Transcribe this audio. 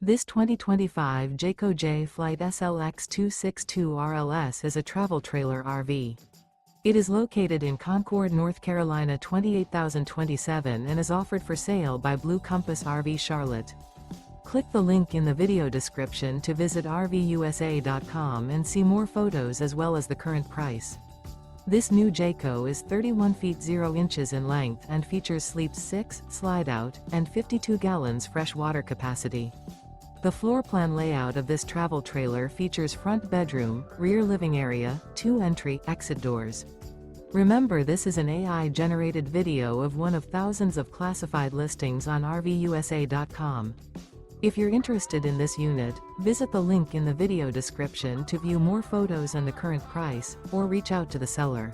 This 2025 Jayco Jay Flight SLX 262 RLS is a travel trailer RV. It is located in Concord, North Carolina 28027 and is offered for sale by Blue Compass RV Charlotte. Click the link in the video description to visit RVUSA.com and see more photos as well as the current price. This new Jayco is 31 feet 0 inches in length and features sleeps 6, slide-out, and 52 gallons fresh water capacity. The floor plan layout of this travel trailer features front bedroom, rear living area, 2 entry/exit doors. Remember, this is an AI-generated video of one of thousands of classified listings on RVUSA.com. If you're interested in this unit, visit the link in the video description to view more photos and the current price, or reach out to the seller.